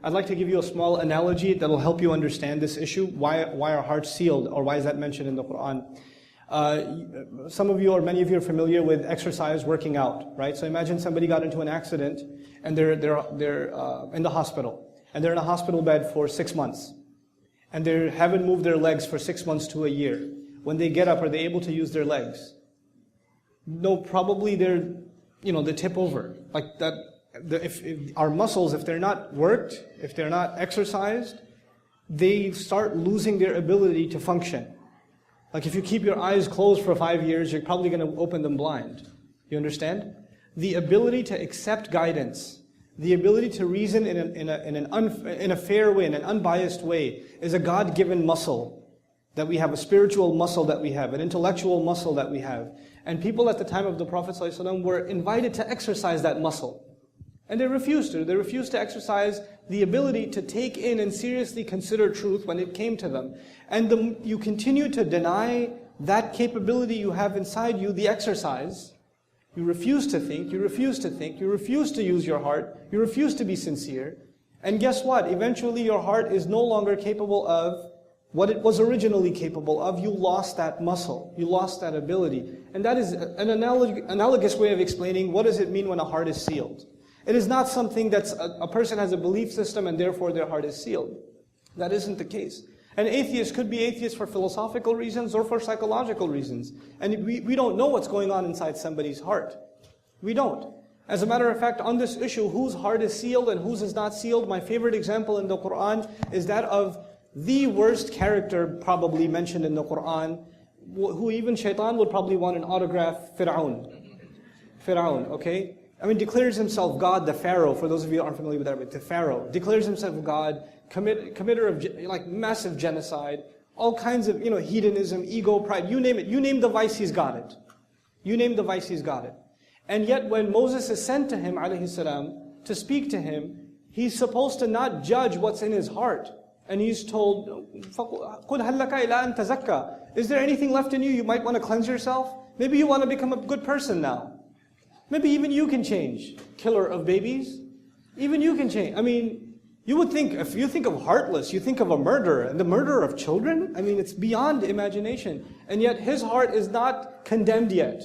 I'd like to give you a small analogy that will help you understand this issue. Why are hearts sealed, or why is that mentioned in the Quran? Some of you or many of you are familiar with exercise, working out, right? So imagine somebody got into an accident and they're in the hospital, and they're in a hospital bed for 6 months, and they haven't moved their legs for 6 months to a year. When they get up, are they able to use their legs? No, probably they tip over like that. If our muscles, if they're not worked, if they're not exercised, they start losing their ability to function. Like if you keep your eyes closed for 5 years, you're probably going to open them blind. You understand? The ability to accept guidance, the ability to reason in a fair way, in an unbiased way, is a God-given muscle that we have, a spiritual muscle that we have, an intellectual muscle that we have. And people at the time of the Prophet ﷺ were invited to exercise that muscle. And they refused to. They refused to exercise the ability to take in and seriously consider truth when it came to them. And you continue to deny that capability you have inside you, the exercise. You refuse to think, you refuse to think, you refuse to use your heart, you refuse to be sincere. And guess what? Eventually your heart is no longer capable of what it was originally capable of. You lost that muscle, you lost that ability. And that is an analogous way of explaining what does it mean when a heart is sealed. It is not something that's a person has a belief system and therefore their heart is sealed. That isn't the case. An atheist could be atheist for philosophical reasons or for psychological reasons. And we don't know what's going on inside somebody's heart. We don't. As a matter of fact, on this issue, whose heart is sealed and whose is not sealed, my favorite example in the Quran is that of the worst character probably mentioned in the Quran, who even shaitan would probably want an autograph, Fir'aun, okay? I mean, declares himself God, the Pharaoh, for those of you who aren't familiar with that, the Pharaoh, declares himself God, committer of like massive genocide, all kinds of, hedonism, ego, pride, you name it. You name the vice, he's got it. You name the vice, he's got it. And yet when Moses is sent to him, alayhi salam, to speak to him, he's supposed to not judge what's in his heart. And he's told, قُلْ هَلَّكَ إِلَىٰ أَن تَزَكَّى. Is there anything left in you? You might want to cleanse yourself. Maybe you want to become a good person now. Maybe even you can change. Killer of babies. Even you can change. I mean, you would think, if you think of heartless, you think of a murderer, and the murderer of children? I mean, it's beyond imagination. And yet his heart is not condemned yet.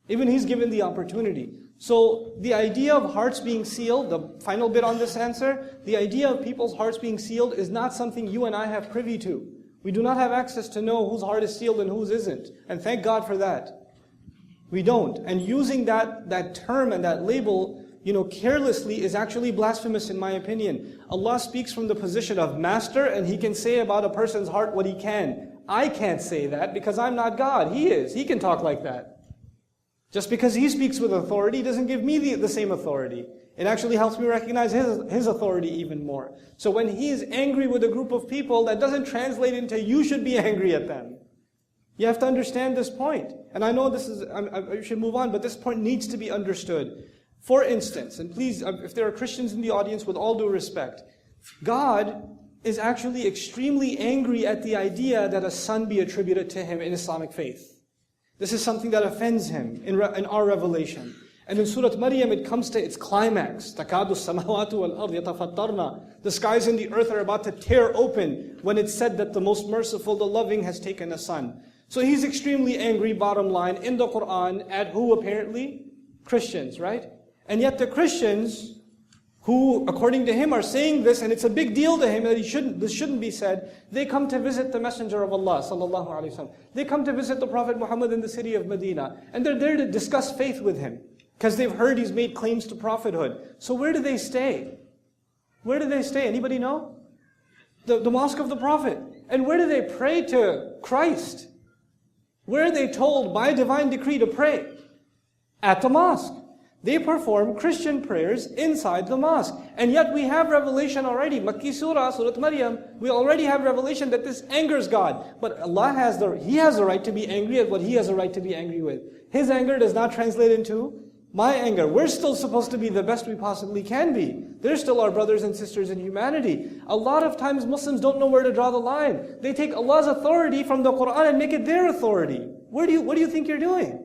Even he's given the opportunity. So the idea of hearts being sealed, the final bit on this answer, the idea of people's hearts being sealed is not something you and I have privy to. We do not have access to know whose heart is sealed and whose isn't. And thank God for that. We don't. And using that term and that label, carelessly is actually blasphemous in my opinion. Allah speaks from the position of master, and He can say about a person's heart what He can. I can't say that because I'm not God. He is. He can talk like that. Just because He speaks with authority doesn't give me the same authority. It actually helps me recognize His authority even more. So when He is angry with a group of people, that doesn't translate into you should be angry at them. You have to understand this point. And I know I should move on, but this point needs to be understood. For instance, and please, if there are Christians in the audience, with all due respect, God is actually extremely angry at the idea that a son be attributed to Him in Islamic faith. This is something that offends Him in our revelation. And in Surah Maryam, it comes to its climax. تَكَادُ السَّمَاوَاتُ وَالْأَرْضِ يَتَفَطَّرْنَ. The skies and the earth are about to tear open when it's said that the most merciful, the loving, has taken a son. So He's extremely angry, bottom line, in the Quran, at who apparently? Christians, right? And yet the Christians, who according to Him are saying this, and it's a big deal to Him that this shouldn't be said, they come to visit the Messenger of Allah, sallallahu alaihi wasallam. They come to visit the Prophet Muhammad in the city of Medina, and they're there to discuss faith with him, because they've heard he's made claims to prophethood. So where do they stay? Where do they stay? Anybody know? The mosque of the Prophet. And where do they pray to Christ? Where are they told by divine decree to pray? At the mosque. They perform Christian prayers inside the mosque. And yet we have revelation already. Makki Surah, Surah Maryam, we already have revelation that this angers God. But He has the right to be angry at what He has a right to be angry with. His anger does not translate into my anger. We're still supposed to be the best we possibly can be. They're still our brothers and sisters in humanity. A lot of times Muslims don't know where to draw the line. They take Allah's authority from the Quran and make it their authority. What do you think you're doing?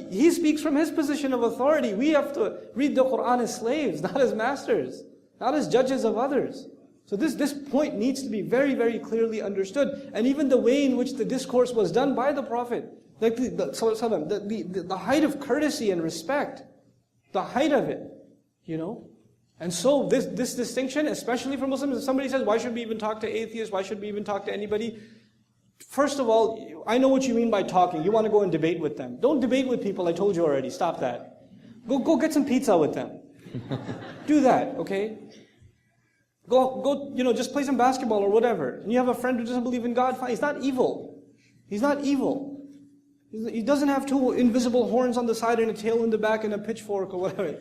He speaks from His position of authority. We have to read the Quran as slaves, not as masters. not as judges of others. So this point needs to be very, very clearly understood. And even the way in which the discourse was done by the Prophet, like the height of courtesy and respect, the height of it, you know. And so this distinction, especially for Muslims, if somebody says, why should we even talk to atheists, why should we even talk to anybody? First of all, I know what you mean by talking. You want to go and debate with them. Don't debate with people, I told you already, stop that. Go get some pizza with them. Do that, okay? Go, just play some basketball or whatever. And you have a friend who doesn't believe in God, fine. He's not evil. He's not evil. He doesn't have two invisible horns on the side and a tail in the back and a pitchfork or whatever.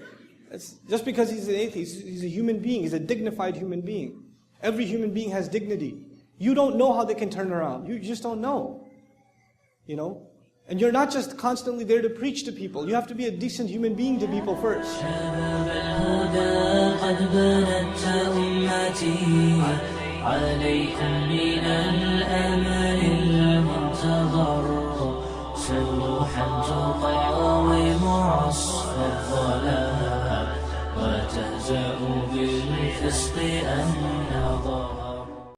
It's just because he's an atheist, he's a human being. He's a dignified human being. Every human being has dignity. You don't know how they can turn around. You just don't know. You know? And you're not just constantly there to preach to people. You have to be a decent human being to people first. وتهزأ بالفسق النظر